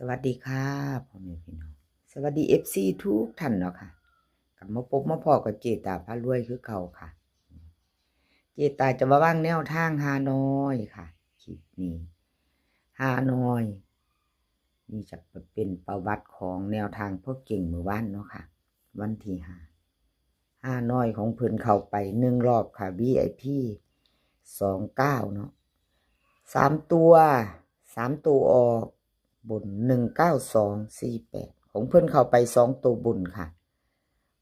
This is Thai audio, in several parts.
สวัสดีค่ะพ่อแม่พี่น้องสวัสดีFCทุกท่านเนาะค่ะกลับมาพบมาพอกับเจตาพารวยคือเก่าค่ะเจตาจะมาว่างแนวทางฮานอยค่ะคลิปนี้ฮานอยนี่จะเป็นประวัติของแนวทางพ่อเก่งเมื่อวานเนาะค่ะวันที่ฮานอยของเพิ่นเข้าไป1 รอบค่ะ VIP 29เนาะ3 ตัวออกบน19248ของเพิ่นเข้าไป2 ตัวบนค่ะ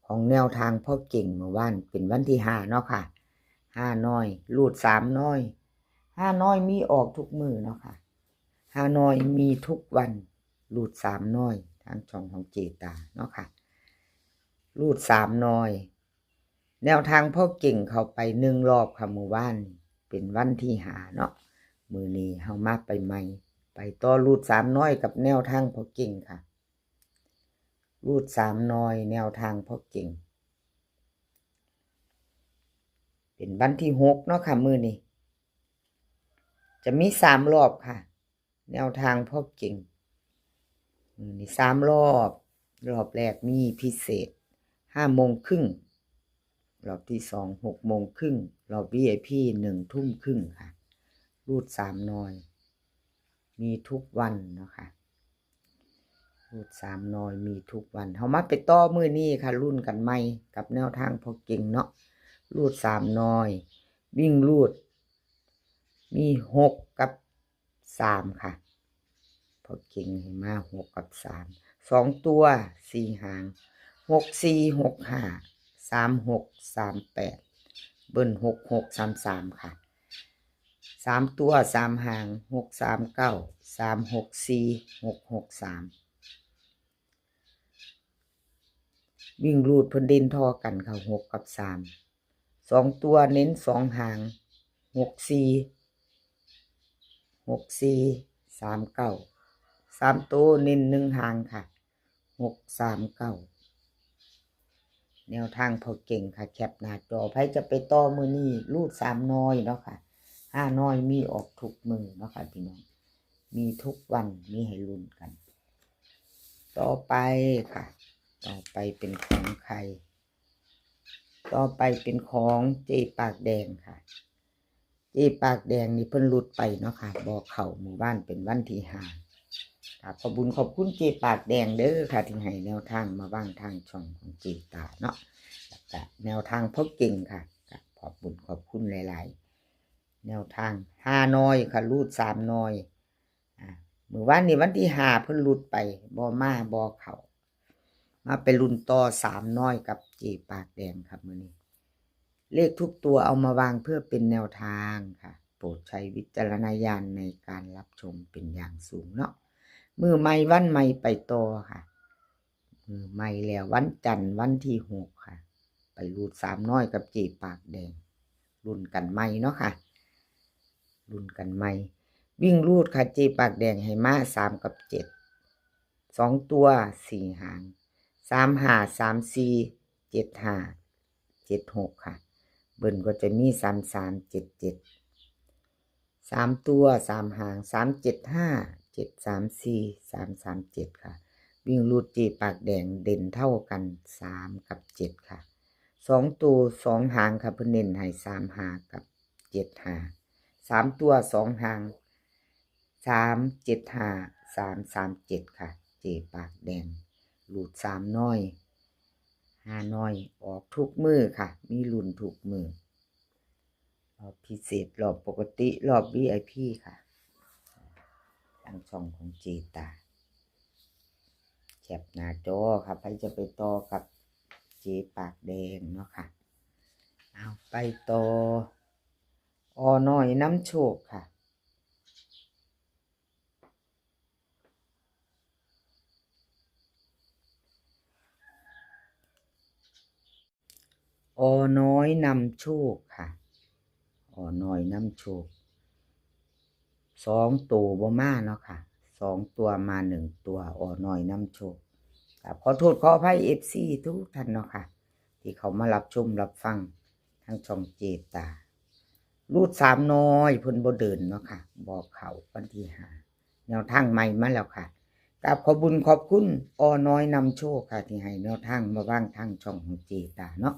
ของแนวทางพ่อเก่งเมื่อวานเป็นวันที่5เนาะค่ะ5น้อยรูด3น้อย5น้อยมีออกทุกมื้อเนาะค่ะ5น้อยมีทุกวันรูด3น้อยทางช่องของเจตาเนาะค่ะรูด3น้อยแนวทางพ่อเก่งเข้าไป1 รอบค่ะเมื่อวานเป็นวันที่5เนาะมื้อนี้เฮามาไปใหม่ไปต่อรูด3น้อยกับแนวทางพ่อเก่งค่ะรูด3น้อยแนวทางพ่อเก่งเป็นวันที่6เนาะค่ะมื้อนี้จะมี3 รอบค่ะแนวทางพ่อเก่งมื้อนี้3 รอบรอบแรกมีพิเศษ5 โมงครึ่งรอบที่2 6 โมงครึ่งรอบ VIP 1 ทุ่มครึ่งค่ะรูด3น้อยมีทุกวันเนาะค่ะรูด3น้อยมีทุกวันเฮามาไปต่อมื้อนี้ค่ะรุ่นกันใหม่กับแนวทางพ่อเก่งเนาะรูด3น้อยวิ่งรูดมี6กับ3ค่ะพ่อเก่งให้มา6กับ3 2 ตัว4 หาง6 4 6 5 3 6 3 8เบิ้ล6 6 3 3ค่ะ3 ตัว3 หาง6 3 9 3 6 4 6 6 3วิ่งรูดเพิ่นเด่นทอกันค่ะ6กับ3 2 ตัวเน้น2 หาง6 4 6 4 3 9 3 ตัวเน้น1 หางค่ะ6 3 9แนวทางพอเก่งค่ะแคปหน้าจอไผจะไปต่อมื้อนี้รูด3น้อยเนาะค่ะ5น้อยมีออกทุกมื้อเนาะค่ะพี่น้องมีทุกวันมีให้ลุ้นกันต่อไปค่ะต่อไปเป็นของใครต่อไปเป็นของเจปากแดงค่ะเจปากแดงนี่เพิ่นหลุดไปเนาะค่ะบอกเข้าหมู่บ้านเป็นวันที่5ขอบคุญขอบคุณเจปากแดงเด้อค่ะที่ให้แนวทางมาว่างทางช่องของเจตาเนาะแล้วก็แนวทางพ่อเก่งค่ะขอบคุญขอบคุณหลายๆแนวทาง5น้อยค่ะรูด3น้อยมื้อวานนี้วันที่5เพิ่นหลุดไปบ่มาบ่เข้ามาไปลุ้นต่อ3น้อยกับเจปากแดงครับมื้อนี้เลขทุกตัวเอามาวางเพื่อเป็นแนวทางค่ะโปรดใช้วิจารณญาณในการรับชมเป็นอย่างสูงเนาะมือใหม่วันใหม่ไปต่อค่ะมือใหม่แล้ววันจันทร์วันที่6ค่ะไปรูด3น้อยกับเจปากแดงรุ่นกันใหม่เนาะค่ะรุ่นกันใหม่วิ่งรูดค่ะเจปากแดงให้มา3กับ7 2 ตัว4 หาง3 5 3 4 7 5 7 6ค่ะเบิ้ลก็จะมี3 3 7 7 3 ตัว3 หาง3 7 5 7 3 4 3 3 7ค่ะวิ่งรูดเจปากแดงเด่นเท่ากัน3กับ7ค่ะ2 ตัว2 หางค่ะเพิ่นเน้นให้3 หางกับ7 หาง3 ตัว2 หาง3 7 5 3 3 7ค่ะเจปากแดงรูด3น้อย5น้อยออกทุกมื้อค่ะมีลุ้นทุกมื้อรอบพิเศษรอบปกติรอบ VIP ค่ะทางช่องของเจตาแคปหน้าจอค่ะใครจะไปต่อกับเจปากแดงเนาะค่ะเอาไปต่อน้อยน้ำโชคค่ะน้อยนำโชคค่ะน้อยนำโชค2 ตัวบ่มาเนาะค่ะ2 ตัวมา1 ตัวน้อยนำโชคขอโทษขออภัย FC ทุกท่านเนาะค่ะที่เขามารับชมรับฟังทางช่องเจตารูด3น้อยเพิ่นบ่เดินเนาะค่ะบอกเขาวันที่5แนวทางใหม่มาแล้วค่ะ กับขอบุญขอบคุณอน้อยนำโชคค่ะที่ให้แนวทางมาบ้างทางช่องของเจตาเนาะ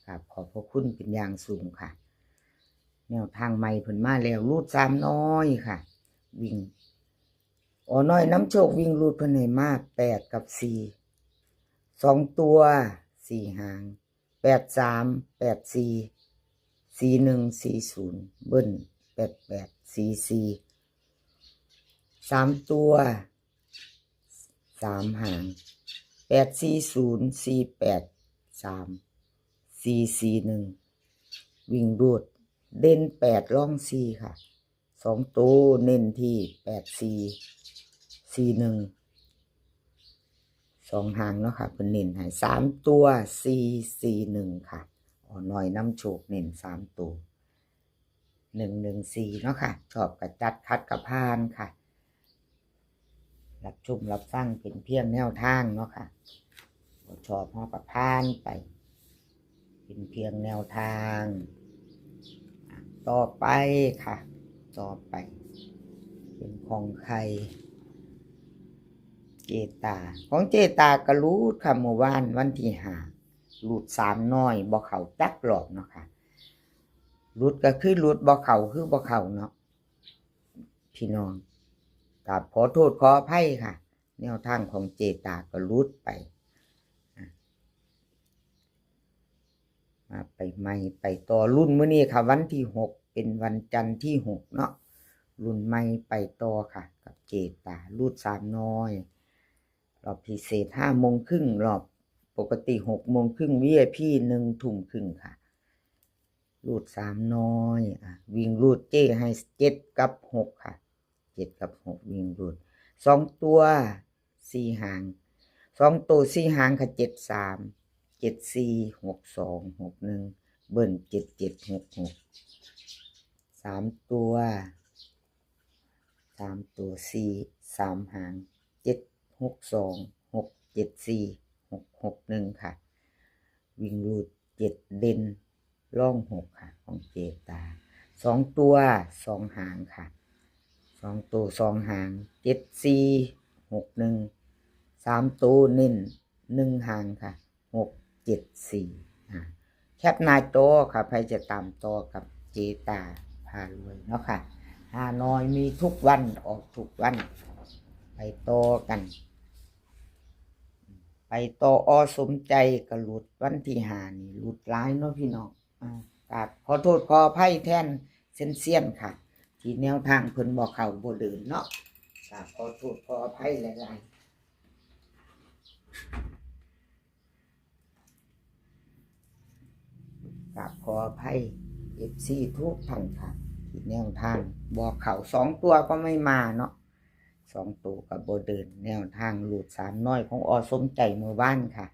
ครับขอบพระคุณเป็นอย่างสูงค่ะแนวทางใหม่เพิ่นมาแล้วรูด3น้อยค่ะวิ่งอน้อยน้ำโชควิ่งรูดเพิ่นให้มา8กับ4 2ตัว4หาง83 84 4140เบิ้ล88 44 3ตัว3หาง840 48 3441วิ่งรูดเด่น8ร่อง4ค่ะ2ตัวเน้นที่84412หางเนาะค่ะเป็นเน้นให้3ตัว441ค่ะน้อยน้ำโชคเน้น3ตัว114เนาะค่ะชอบกระจัดคัดกระพานค่ะรับชมรับฟังเป็นเพียงแนวทางเนาะค่ะชอบห้อกระพานไปเป็นเพียงแนวทางต่อไปค่ะต่อไปเป็นของใครเจตาของเจตากระรูดค่ะเมื่อวานวันที่5รูด3น้อยบ่เข้าจักหลอกเนาะค่ะรูดก็คือรูดบ่เข้าคือบ่เข้าเนาะพี่น้องกับขอโทษขออภัยค่ะแนวทางของเจตาก็รูดไปมาไปใหม่ไปต่อรุ่นมื้อนี้ค่ะวันที่6เป็นวันจันทร์ที่6เนาะรุ่นใหม่ไปต่อค่ะกับเจตารูด3น้อยรอบพิเศษ5:30รอบปกติ6:30 VIP 1 ทุ่มครึ่งค่ะรูด3น้อยวิ่งรูดเจ้ให้7กับ6ค่ะ7กับ6วิ่งรูด2ตัว4หาง2ตัว4หางค่ะ73 74 62 61เบิ้ล77 66 3ตัว3หาง7 62 6 74 6 61ค่ะวิ่งรูด7เด่นล่อง6ค่ะของเจตา2ตัว2หางค่ะ2ตัว2หาง74 61 3ตัวเน้น1หางค่ะ674แคปหน้าจอค่ะใครจะตามต่อกับเจตาพารวยเนาะค่ะฮานอยมีทุกวันออกทุกวันไปต่อกันไปต่อสมใจกระหลุดวันที่5นี่หลุดหลายเนาะพี่น้องกับขอโทษขออภัยแทนเซียนค่ะที่แนวทางเพิ่นบ่เข้าบ่เดินเนาะกับขอโทษขออภัยหลายๆกับขออภัย FC ทุกท่านค่ะที่แนวทางบ่เข้า2ตัวก็ไม่มาเนาะ2ตัวก็บ่เดินแนวทางหลุด3น้อยของสมใจเมื่อวานค่ะ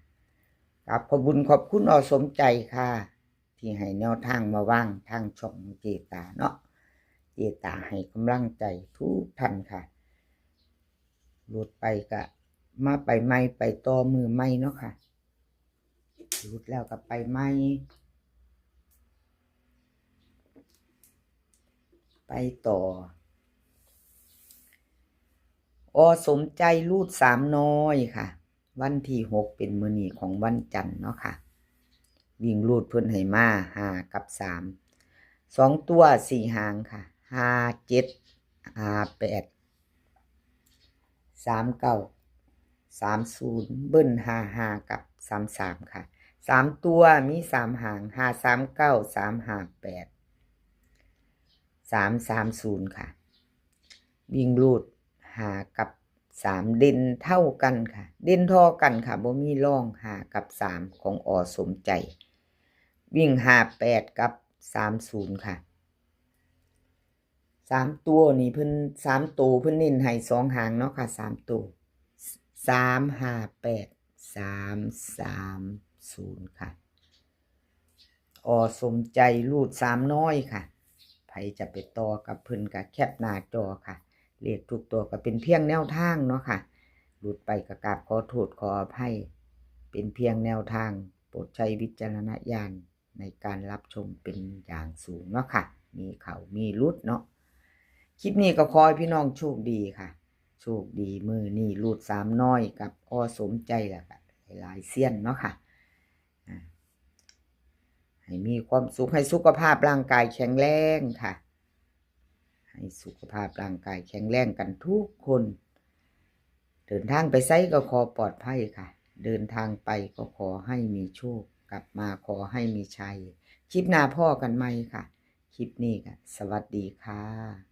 กับขอบุญขอบคุณสมใจค่ะที่ให้แนวทางมาว่างทางช่องเจตาเนาะเจตาให้กำลังใจทุกท่านค่ะหลุดไปก็มาไปใหม่ไปต่อมือใหม่เนาะค่ะหลุดแล้วก็ไปใหม่ไปต่อสมใจรูด3น้อยค่ะวันที่6เป็นมื้อนี้ของวันจันทร์เนาะค่ะวิ่งรูดเพิ่นให้มา5กับ3 2ตัว4หางค่ะ5 7 5 8 39 30เบิ้ล55กับ33ค่ะ3ตัวมี3หาง539 358 330ค่ะวิ่งรูด5กับ3เด่นเท่ากันค่ะเด่นเท่ากันค่ะบ่มีร่อง5กับ3ของสมใจวิ่ง58กับ30ค่ะ3ตัวนี่เพิ่น3ตัวเพิ่นเน้นให้2หางเนาะค่ะ3ตัว358 330ค่ะสมใจรูด3น้อยค่ะไผจะไปต่อกับเพิ่นก็แคปหน้าจอค่ะเลขทุกตัวก็เป็นเพียงแนวทางเนาะค่ะหลุดไปก็กราบขอโทษขออภัยเป็นเพียงแนวทางโปรดใช้วิจารณญาณในการรับชมเป็นอย่างสูงเนาะค่ะมีเขามีรุดเนาะคลิปนี้ก็ขอให้พี่น้องโชคดีค่ะ โชคดีมือนี่รูดสามน้อยกับอ้อสมใจแหละค่ะหลายเสี้ยนเนาะค่ะให้มีความสุขให้สุขภาพร่างกายแข็งแรงค่ะให้สุขภาพร่างกายแข็งแรงกันทุกคนเดินทางไปไสก็ขอปลอดภัยค่ะเดินทางไปก็ขอให้มีโชคกลับมาขอให้มีชัยคลิปหน้าพ่อกันไหมค่ะคลิปนี้ค่ะสวัสดีค่ะ